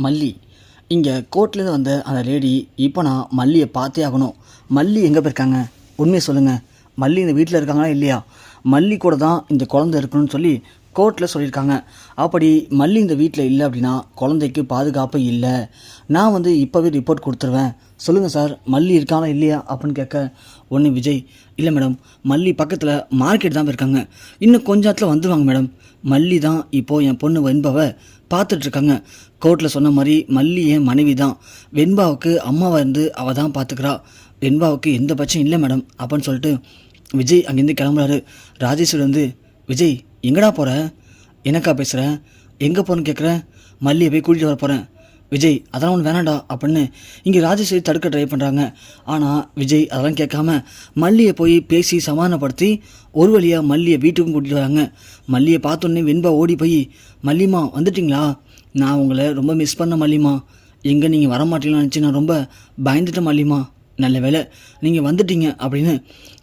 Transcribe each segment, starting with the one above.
மல்லி இங்கே கோர்ட்லேருந்து வந்த அந்த லேடி இப்போ நான் மல்லியை பார்த்தே ஆகணும். மல்லி எங்கே போயிருக்காங்க? உண்மையை சொல்லுங்கள். மல்லி இந்த வீட்டில் இருக்காங்களா இல்லையா? மல்லி கூட தான் இந்த குழந்தை இருக்கணும்னு சொல்லி கோர்ட்டில் சொல்லியிருக்காங்க. அப்படி மல்லி இந்த வீட்டில் இல்லை அப்படின்னா குழந்தைக்கு பாதுகாப்பு இல்லை. நான் இப்போவே ரிப்போர்ட் கொடுத்துருவேன். சொல்லுங்கள் சார், மல்லி இருக்காங்களா இல்லையா அப்படின்னு கேட்க ஒன்று விஜய், இல்லை மேடம், மல்லி பக்கத்தில் மார்க்கெட் தான் போயிருக்காங்க, இன்னும் கொஞ்ச நேரத்தில் வந்துடுவாங்க மேடம். மல்லி தான் இப்போது என் பொண்ணு வெண்பாவை பார்த்துட்ருக்காங்க. கோர்ட்டில் சொன்ன மாதிரி மல்லி என் மனைவி தான். வெண்பாவுக்கு அம்மாவாக இருந்து அவள் தான் பார்த்துக்கிறா. வெண்பாவுக்கு எந்த பிரச்சனையும் இல்லை மேடம் அப்படின்னு சொல்லிட்டு விஜய் அங்கேருந்து கிளம்புறாரு. ராஜேஸ்வரி விஜய் எங்கடா போகிற? எனக்கா பேசுகிறேன்? எங்கே போகிறேன்னு கேட்குறேன். மல்லியை போய் கூட்டிகிட்டு வர போகிறேன். விஜய் அதெல்லாம் ஒன்று வேணாண்டா அப்படின்னு இங்கே ராஜேஸ்வரி தடுக்க ட்ரை பண்ணுறாங்க. ஆனால் விஜய் அதெல்லாம் கேட்காம மல்லியை போய் பேசி சமாதானப்படுத்தி ஒரு வழியாக மல்லியை வீட்டுக்கும் கூட்டிகிட்டு வராங்க. மல்லியை பார்த்தோன்னே வெண்பா ஓடி போய், மல்லிமா வந்துட்டிங்களா? நான் உங்களை ரொம்ப மிஸ் பண்ண மல்லிமா. எங்கே நீங்கள் வரமாட்டீங்கன்னு நினச்சி நான் ரொம்ப பயந்துட்டேன் மல்லிமா. நல்ல வேலை நீங்கள் வந்துட்டீங்க அப்படின்னு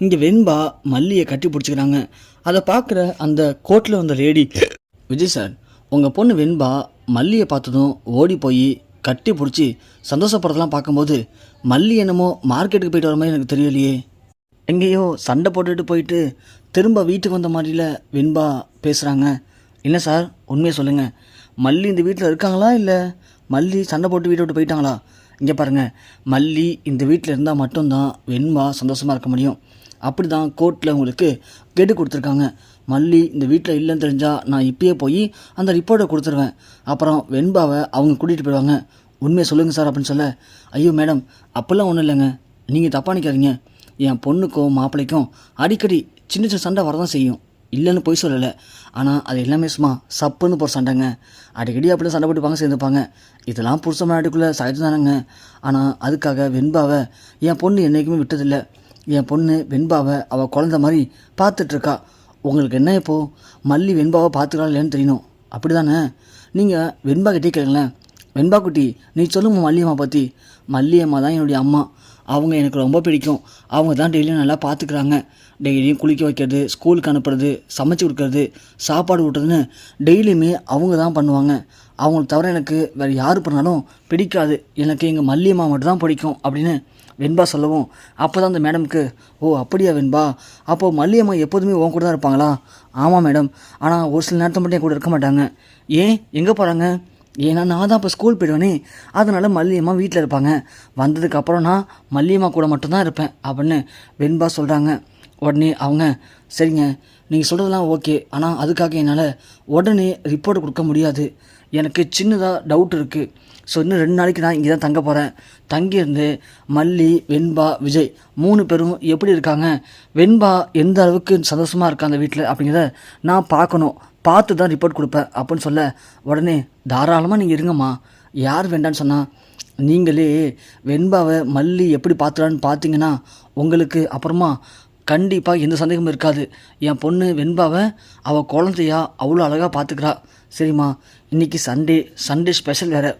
இங்கே வெண்பா மல்லியை கட்டி பிடிச்சிக்கிறாங்க. அதை பார்க்குற அந்த கோர்ட்டில் வந்த லேடி, விஜய் சார், உங்கள் பொண்ணு வெண்பா மல்லியை பார்த்ததும் ஓடி போய் கட்டி பிடிச்சி சந்தோஷப்படுறதெல்லாம் பார்க்கும்போது மல்லி என்னமோ மார்க்கெட்டுக்கு போயிட்டு வர மாதிரி எனக்கு தெரியலையே. எங்கேயோ சண்டை போட்டுட்டு போயிட்டு திரும்ப வீட்டுக்கு வந்த மாதிரில வெண்பா பேசுகிறாங்க. இல்லை சார், உண்மையை சொல்லுங்கள், மல்லி இந்த வீட்டில் இருக்காங்களா இல்லை மல்லி சண்டை போட்டு வீட்டை விட்டு போயிட்டாங்களா? இங்கே பாருங்கள், மல்லி இந்த வீட்டில் இருந்தால் மட்டும்தான் வெண்பா சந்தோஷமாக இருக்க முடியும். அப்படி தான் கோர்ட்டில் உங்களுக்கு கேட்டு கொடுத்துருக்காங்க. மல்லி இந்த வீட்டில் இல்லைன்னு தெரிஞ்சால் நான் இப்பயே போய் அந்த ரிப்போர்ட்டை கொடுத்துருவேன். அப்புறம் வெண்பாவை அவங்க கூட்டிகிட்டு போயிடுவாங்க. உண்மையை சொல்லுங்கள் சார் அப்படின்னு சொல்ல, ஐயோ மேடம், அப்போல்லாம் ஒன்றும் இல்லைங்க, நீங்கள் தப்பாக நினைக்காதீங்க. என் பொண்ணுக்கும் மாப்பிள்ளைக்கும் அடிக்கடி சின்ன சின்ன சண்டை வரதான் செய்யும், இல்லைன்னு போய் சொல்லலை. ஆனால் அது எல்லாமே சும்மா சப்புன்னு போகிற சண்டைங்க. அடிக்கடி அப்படி சண்டை போட்டுப்பாங்க, சேர்ந்துப்பாங்க. இதெல்லாம் புருஷ மாட்டுக்குள்ளே சகஜம் தானேங்க. ஆனால் அதுக்காக வெண்பாவை என் பொண்ணு என்றைக்குமே விட்டதில்லை. என் பொண்ணு வெண்பாவை அவள் குழந்த மாதிரி பார்த்துட்ருக்கா. உங்களுக்கு என்ன இப்போது மல்லி வெண்பாவை பார்த்துக்கலாம் இல்லைன்னு தெரியணும், அப்படி தானே? நீங்கள் வெண்பா கிட்டே கேளுங்களேன். வெண்பா குட்டி, நீ சொல்லுங்க மல்லியம்மா பற்றி. மல்லியம்மா தான் என்னுடைய அம்மா. அவங்க எனக்கு ரொம்ப பிடிக்கும். அவங்க தான் டெய்லியும் நல்லா பார்த்துக்கிறாங்க. டெய்லியும் குளிக்க வைக்கிறது, ஸ்கூலுக்கு அனுப்புறது, சமைச்சு கொடுக்கறது, சாப்பாடு விட்டுறதுன்னு டெய்லியுமே அவங்க தான் பண்ணுவாங்க. அவங்கள தவிர எனக்கு வேறு யார் பண்ணாலும் பிடிக்காது. எனக்கு எங்கள் மல்லியம்மா மட்டும் தான் பிடிக்கும் அப்படின்னு வெண்பா சொல்லவும், அப்போ தான் அந்த மேடமுக்கு, ஓ அப்படியா வெண்பா, அப்போது மல்லியம்மா எப்போதுமே உன் கூட தான் இருப்பாங்களா? ஆமாம் மேடம், ஆனால் ஒரு சில நேரத்தை மட்டும் என் கூட இருக்க மாட்டாங்க. ஏன், எங்கே போகிறாங்க? ஏன்னா நான் தான் இப்போ ஸ்கூல் போயிடுவேனே, அதனால் மல்லியம்மா வீட்டில் இருப்பாங்க. வந்ததுக்கப்புறம் நான் மல்லியம்மா கூட மட்டும்தான் இருப்பேன் அப்படின்னு வெண்பா சொல்கிறாங்க. உடனே அவங்க, சரிங்க, நீங்கள் சொல்கிறதெல்லாம் ஓகே, ஆனால் அதுக்காக என்னால் உடனே ரிப்போர்ட் கொடுக்க முடியாது. எனக்கு சின்னதாக டவுட் இருக்குது. ஸோ இன்னும் 2 நாளைக்கு நான் இங்கே தான் தங்க போகிறேன். தங்கியிருந்து மல்லி, வெண்பா, விஜய் 3 பேரும் எப்படி இருக்காங்க, வெண்பா எந்த அளவுக்கு சந்தோஷமாக இருக்கா அந்த வீட்டில் அப்படிங்கிறத நான் பார்க்கணும். பார்த்து தான் ரிப்போர்ட் கொடுப்பேன் அப்படின்னு சொல்ல, உடனே தாராளமாக நீங்கள் இருங்கம்மா, யார் வேண்டான்னு சொன்னால், நீங்களே வெண்பாவை மல்லி எப்படி பார்த்துலான்னு பார்த்தீங்கன்னா உங்களுக்கு அப்புறமா கண்டிப்பாக எந்த சந்தேகமும் இருக்காது. என் பொண்ணு வெண்பாவை அவள் குழந்தையா அவ்வளோ அழகாக பார்த்துக்கிறா. சரிம்மா, இன்றைக்கி சண்டே ஸ்பெஷல் வேறு.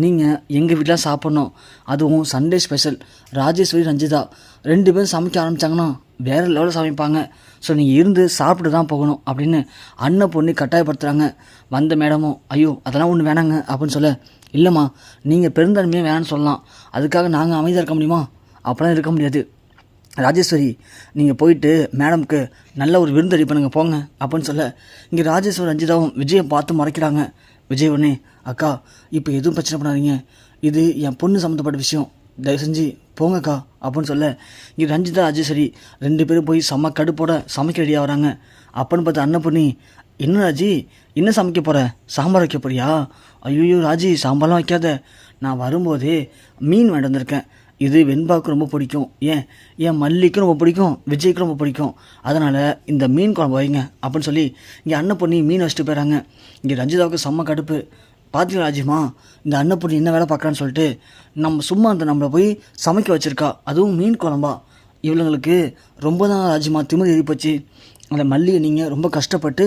நீங்கள் எங்கள் வீட்டில் சாப்பிட்ணும், அதுவும் சண்டே ஸ்பெஷல். ராஜேஸ்வரி, ரஞ்சிதா 2 பேரும் சமைக்க ஆரம்பித்தாங்கன்னா வேறு லெவலில் சமைப்பாங்க. ஸோ நீங்கள் இருந்து சாப்பிட்டு தான் போகணும் அப்படின்னு அண்ணன் பொண்ணு கட்டாயப்படுத்துகிறாங்க. வந்த மேடமும், ஐயோ அதெல்லாம் ஒன்று வேணாங்க அப்படின்னு சொல்ல, இல்லைம்மா, நீங்கள் பெருந்தன்மையாக வேணான்னு சொல்லலாம், அதுக்காக நாங்கள் அமைதியாக இருக்க முடியுமா? அப்படிலாம் இருக்க முடியாது. ராஜேஸ்வரி, நீங்கள் போயிட்டு மேடமுக்கு நல்ல ஒரு விருந்து ரெடி பண்ணுங்க போங்க அப்படின்னு சொல்ல, இங்கே ராஜேஸ்வரி ரஞ்சிதாவும் விஜயை பார்த்து மறைக்கிறாங்க. விஜய் உடனே, அக்கா இப்போ எதுவும் பிரச்சனை பண்ணாதீங்க, இது என் பொண்ணு சம்மந்தப்பட்ட விஷயம், தயவு செஞ்சு போங்கக்கா அப்படின்னு சொல்ல, இங்கே ரஞ்சிதா ராஜேஸ்வரி 2 பேரும் போய் செம்ம கடுப்போட சமைக்க ரெடியாக வராங்க. அப்பன்னு பார்த்து அண்ணன் பொண்ணி, என்ன ராஜி, என்ன சமைக்க போகிற? சாம்பார் வைக்க போறியா? ஐயோ ராஜி, சாம்பார்லாம் வைக்காத, நான் வரும்போதே மீன் வாங்கிட்டு வந்திருக்கேன். இது வெண்பாவுக்கு ரொம்ப பிடிக்கும், ஏன் மல்லிக்கும் ரொம்ப பிடிக்கும், விஜய்க்கு ரொம்ப பிடிக்கும், அதனால் இந்த மீன் குழம்பு வைங்க அப்படின்னு சொல்லி இங்கே அண்ணன் பொண்ணி மீன் வச்சுட்டு போயிடறாங்க. இங்கே ரஞ்சிதாவுக்கு செம்ம கடுப்பு. பார்த்தீங்களா ராஜிமா, இந்த அண்ணன் பொண்ணி என்ன வேலை பார்க்குறான்னு சொல்லிட்டு நம்ம சும்மா அந்த நம்மளை போய் சமைக்க வச்சுருக்கா, அதுவும் மீன் குழம்பா. இவளுங்களுக்கு ரொம்ப தான் ராஜிமா திமிரு ஏறி போச்சு. அந்த மல்லியை நீங்கள் ரொம்ப கஷ்டப்பட்டு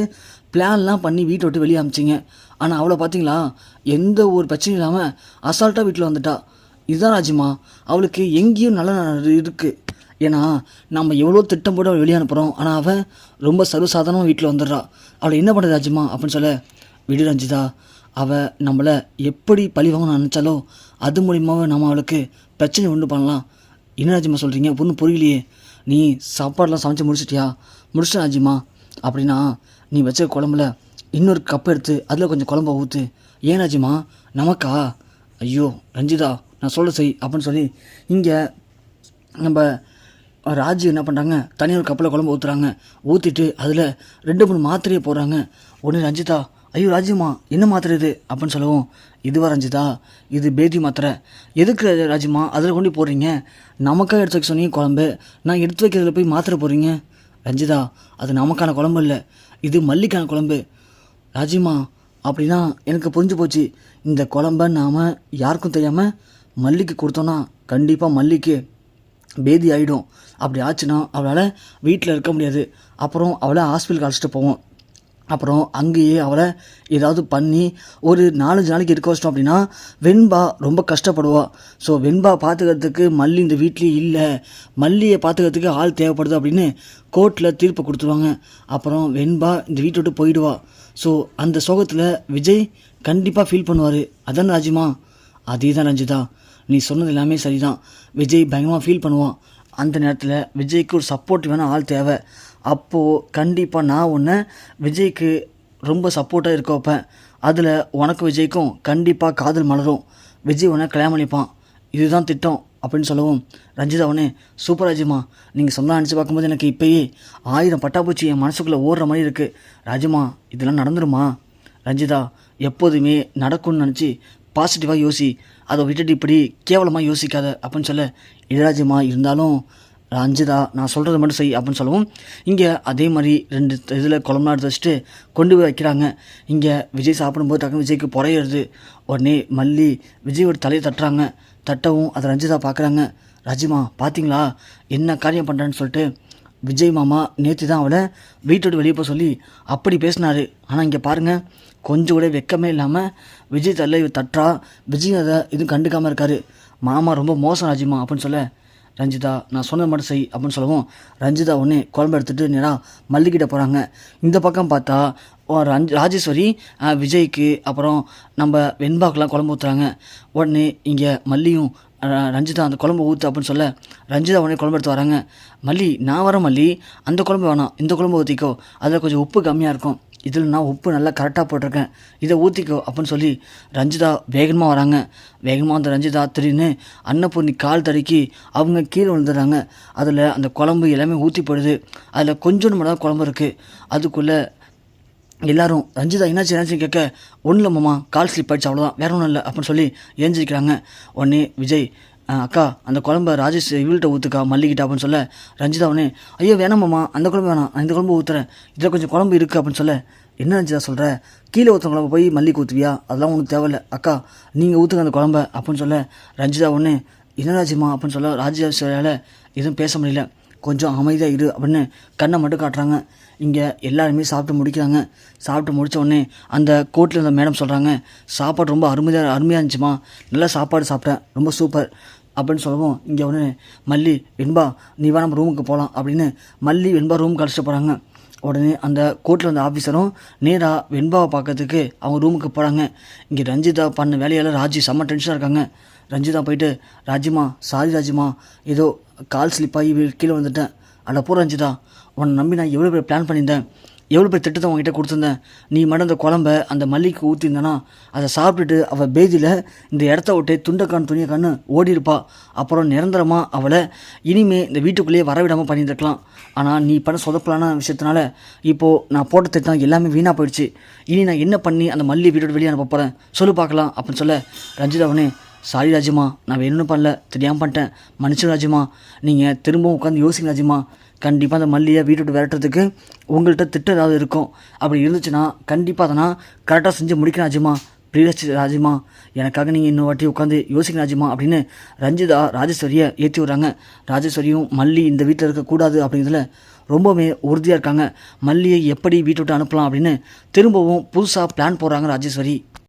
பிளான்லாம் பண்ணி வீட்டை விட்டு வெளியே அமிச்சிங்க. ஆனால் அவளை பார்த்தீங்களா, எந்த ஒரு பிரச்சனையும் இல்லாமல் அசால்ட்டாக வீட்டில் வந்துட்டா. இதுதான் ராஜிமா, அவளுக்கு எங்கேயும் நல்ல இருக்குது. ஏன்னா நம்ம எவ்வளோ திட்டம் போட்டு அவள் வெளியே அனுப்புகிறோம், ஆனால் அவன் ரொம்ப சர்வசாதாரணமாக வீட்டில் வந்துடுறா. அவளை என்ன பண்ணுறது ராஜிமா அப்படின்னு சொல்ல, விடு ரஞ்சிதா, அவள் நம்மளை எப்படி பழி வாங்கணும்னு நினச்சாலோ அது மூலியமாகவே நம்ம அவளுக்கு பிரச்சனை உண்டு பண்ணலாம். என்ன ராஜிமா சொல்கிறீங்க? ஒன்றும் புரியலையே. நீ சாப்பாடெலாம் சமைச்சு முடிச்சிட்டியா? முடிச்சிட்டேன் ராஜிமா. அப்படின்னா நீ வச்ச குழம்புல இன்னொரு கப் எடுத்து அதில் கொஞ்சம் குழம்ப ஊற்று. ஏன் ராஜிமா? நமக்கா? ஐயோ ரஞ்சிதா, நான் சொல்ல செய் அப்படின்னு சொல்லி இங்கே நம்ம ராஜு என்ன பண்ணுறாங்க, தனியாக ஒரு கப்பில் குழம்பு ஊற்றுறாங்க. ஊற்றிட்டு அதில் 2-3 மாத்திரையை போடுறாங்க. உடனே ரஞ்சிதா, ஐயோ ராஜிமா என்ன மாத்திரை இது அப்படின்னு சொல்லவும், இதுவா ரஞ்சிதா, இது பேதி மாத்திரை. எதுக்கு ராஜிமா அதில் கொண்டு போடுறீங்க? நமக்காக எடுத்து வைக்க சொன்னீங்க குழம்பு, நான் எடுத்து வைக்கிறதுல போய் மாத்திரை போடுறீங்க. ரஞ்சிதா, அது நமக்கான குழம்பு இல்லை, இது மல்லிக்கான குழம்பு. ராஜிமா, அப்படின்னா எனக்கு புரிஞ்சு போச்சு. இந்த குழம்ப நாம் யாருக்கும் தெரியாமல் மல்லிக்கு கொடுத்தோன்னா கண்டிப்பாக மல்லிக்கு பேதி ஆகிடும். அப்படி ஆச்சுன்னா அவளால் வீட்டில் இருக்க முடியாது. அப்புறம் அவளை ஹாஸ்பிட்டலுக்கு அழைச்சிட்டு போவோம். அப்புறம் அங்கேயே அவளை ஏதாவது பண்ணி ஒரு 4-5 நாளைக்கு இருக்க வச்சிட்டோம் அப்படின்னா வெண்பா ரொம்ப கஷ்டப்படுவாள். ஸோ வெண்பா பார்த்துக்கிறதுக்கு மல்லி இந்த வீட்லேயே இல்லை, மல்லியை பார்த்துக்கிறதுக்கு ஆள் தேவைப்படுது அப்படின்னு கோர்ட்டில் தீர்ப்பு கொடுத்துருவாங்க. அப்புறம் வெண்பா இந்த வீட்டை விட்டு போயிடுவா. ஸோ அந்த சோகத்தில் விஜய் கண்டிப்பாக ஃபீல் பண்ணுவார். அதான் ராஜிமா? அதே தான் ரஞ்சிதா, நீ சொன்னது எல்லாமே சரிதான். விஜய் பயங்கரமாக ஃபீல் பண்ணுவான். அந்த நேரத்தில் விஜய்க்கு ஒரு சப்போர்ட்டிவான ஆள் தேவை. அப்போது கண்டிப்பாக நான் ஒன்று விஜய்க்கு ரொம்ப சப்போர்ட்டாக இருக்க வைப்பேன். அதில் உனக்கு விஜய்க்கும் கண்டிப்பாக காதல் மலரும். விஜய் உன்னை கல்யாணம் பண்ணிப்பான். இதுதான் திட்டம் அப்படின்னு சொல்லவும், ரஞ்சிதா உடனே சூப்பர் ராஜிமா, நீங்கள் சொன்னால் நினச்சி பார்க்கும்போது எனக்கு இப்போயே 1000 பட்டாப்பூச்சி என் மனசுக்குள்ளே ஓடுற மாதிரி இருக்குது. ராஜிமா, இதெல்லாம் நடந்துருமா? ரஞ்சிதா, எப்போதுமே நடக்கும்னு நினச்சி பாசிட்டிவாக யோசி, அதை விட்டுட்டு இப்படி கேவலமாக யோசிக்காத அப்படின்னு சொல்ல, இளையராஜிமா இருந்தாலும் ரஞ்சிதா நான் சொல்கிறது மட்டும் செய் அப்படின்னு சொல்லவும், இங்கே அதே மாதிரி 2 இதில் குழம்புலாம் எடுத்து வச்சுட்டு கொண்டு போய் வைக்கிறாங்க. இங்கே விஜய் சாப்பிடும்போது டக்குனு விஜய்க்கு புறையிடுது. உடனே மல்லி விஜயோட தலையை தட்டுறாங்க. தட்டவும் அதை ரஞ்சிதா பார்க்குறாங்க. ராஜிமா பார்த்தீங்களா என்ன காரியம் பண்ணுறான்னு சொல்லிட்டு, விஜய் மாமா நேற்று தான் அவளை வீட்டோடு வெளியே போக சொல்லி அப்படி பேசினார். ஆனால் இங்கே பாருங்கள், கொஞ்சம் கூட வெக்கமே இல்லாமல் விஜய் தலை தட்டுறா. விஜய் அதை இதுவும் கண்டுக்காமல் இருக்கார். மாமா ரொம்ப மோசம் ராஜிமா அப்படின்னு சொல்ல, ரஞ்சிதா நான் சொன்னது மட்டும் செய் அப்படின்னு சொல்லவும், ரஞ்சிதா ஒன்று குழம்பு எடுத்துகிட்டு நேராக மல்லிக்கிட்ட போகிறாங்க. இந்த பக்கம் பார்த்தா ராஜேஸ்வரி விஜய்க்கு அப்புறம் நம்ம வெண்பாக்கெலாம் குழம்பு ஊற்றுறாங்க. உடனே இங்கே மல்லியும் ரஞ்சிதா அந்த குழம்பு ஊற்று அப்படின்னு சொல்ல, ரஞ்சிதா உடனே குழம்பு எடுத்து வராங்க. மல்லி நான் வரேன் மல்லி, அந்த குழம்பு வேணாம், இந்த குழம்பு ஊற்றிக்கோ, அதில் கொஞ்சம் உப்பு கம்மியாக இருக்கும், இதில் நான் உப்பு நல்லா கரெக்டாக போட்டிருக்கேன், இதை ஊற்றிக்கோ அப்படின்னு சொல்லி ரஞ்சிதா வேகமாக வராங்க. வேகமாக அந்த ரஞ்சிதா திடீர்னு அன்னபூர்ணி கால் தடுக்கி அவங்க கீழே விழுந்துடுறாங்க. அதில் அந்த குழம்பு எல்லாமே ஊற்றி போயிடுது. அதில் கொஞ்சோண்டு மட்டும் குழம்பு இருக்குது. அதுக்குள்ளே எல்லாரும் ரஞ்சிதா என்னாச்சு கேட்க, ஒன்றும் இல்லை மாமா, கால் ஸ்லிப் ஆகிடுச்சு, அவ்வளோதான், வேற ஒன்றும் இல்லை அப்படின்னு சொல்லி ஏஞ்சிக்கிறாங்க. உடனே விஜய், அக்கா அந்த குழம்பை ராஜேஷ் இவள்கிட்ட ஊற்றுக்கா மல்லிக்கிட்ட அப்படின்னு சொல்ல, ரஞ்சிதா உடனே ஐயோ வேணாம் மாமா, அந்த குழம்பு வேணாம், நான் இந்த குழம்பு ஊற்றுறேன், இதில் கொஞ்சம் குழம்பு இருக்குது அப்படின்னு சொல்ல, என்ன ரஞ்சிதா சொல்கிற, கீழே ஊற்றுற குழம்பு போய் மல்லிக்கு ஊற்றுவியா, அதெல்லாம் ஒன்றும் தேவையில்லை, அக்கா நீங்கள் ஊற்றுங்க அந்த குழம்பை அப்படின்னு சொல்ல, ரஞ்சிதா ஒன்று என்ன ராஜிமா அப்படின்னு சொல்ல, ராஜேஸ்வரியால் எதுவும் பேச முடியல. கொஞ்சம் அமைதியாக இரு அப்படின்னு கண்ணை மட்டும் காட்டுறாங்க. இங்கே எல்லாருமே சாப்பிட்டு முடிக்கிறாங்க. சாப்பிட்டு முடித்த உடனே அந்த கோர்ட்டில் இருந்த மேடம் சொல்கிறாங்க, சாப்பாடு ரொம்ப அருமையாக இருந்துச்சுமா, நல்லா சாப்பாடு சாப்பிட்டேன், ரொம்ப சூப்பர் அப்படின்னு சொல்லவும், இங்கே உடனே மல்லி வெண்பா நீ வா நம்ம ரூமுக்கு போகலாம் அப்படின்னு மல்லி வெண்பா ரூமுக்கு அழைச்சிட்டு போகிறாங்க. உடனே அந்த கோர்ட்டில் இருந்த ஆஃபீஸரும் நேராக வெண்பாவை பார்க்கறதுக்கு அவங்க ரூமுக்கு போகிறாங்க. இங்கே ரஞ்சிதா பண்ண வேலையால் ராஜி செம்ம டென்ஷனாக இருக்காங்க. ரஞ்சிதா போயிட்டு, ராஜிமா சாரி ராஜிமா, ஏதோ கால் ஸ்லிப்பாகி கீழே வந்துட்டேன், அட போ ரஞ்சிதா, உன்னை நம்பி நான் எவ்வளோ பேர் பிளான் பண்ணியிருந்தேன், எவ்வளோ பேர் திட்டத்தை உங்ககிட்ட கொடுத்துருந்தேன், நீ மட்டும் அந்த குழம்ப அந்த மல்லிக்கு ஊற்றிருந்தேன்னா அதை சாப்பிட்டுட்டு அவள் பேதியில் இந்த இடத்த விட்டு துண்டைக்கான் துணியக்கான்னு ஓடிருப்பா. அப்புறம் நிரந்தரமாக அவளை இனிமேல் இந்த வீட்டுக்குள்ளேயே வரவிடாமல் பண்ணியிருக்கலாம். ஆனால் நீ பண்ண சொதப்பலான விஷயத்தினால இப்போது நான் போட்ட திட்டம் எல்லாமே வீணாக போயிடுச்சு. இனி நான் என்ன பண்ணி அந்த மல்லி வீட்டோட வெளியே அனுப்ப போகிறேன் சொல்லு பார்க்கலாம் அப்படின்னு சொல்ல, ரஞ்சிதாவனே சாரி ராஜிமா, நான் வேணும்னு பண்ணல, தெரியாமல் பண்ணிட்டேன், மன்னிச்சு ராஜிமா, நீங்கள் திரும்பவும் உட்காந்து யோசிங்க ராஜிமா, கண்டிப்பாக அந்த மல்லியை வீட்டு விரட்டுறதுக்கு உங்கள்கிட்ட திட்டம் ஏதாவது இருக்கும், அப்படி இருந்துச்சுன்னா கண்டிப்பாக அதை நான் கரெக்டாக செஞ்சு முடிக்கிறேன் ராஜிமா, ப்ளீஸ் ராஜிமா, எனக்காக நீங்கள் இன்னொரு வாட்டி உட்காந்து யோசிங்க ராஜிமா அப்படின்னு ரஞ்சிதா ராஜேஸ்வரியை ஏற்றி விட்றாங்க. ராஜேஸ்வரியும் மல்லி இந்த வீட்டில் இருக்கக்கூடாது அப்படிங்கிறதுல ரொம்பவுமே உறுதியாக இருக்காங்க. மல்லியை எப்படி வீட்டை விட்டு அனுப்பலாம் அப்படின்னு திரும்பவும் புதுசாக பிளான் போடுறாங்க ராஜேஸ்வரி.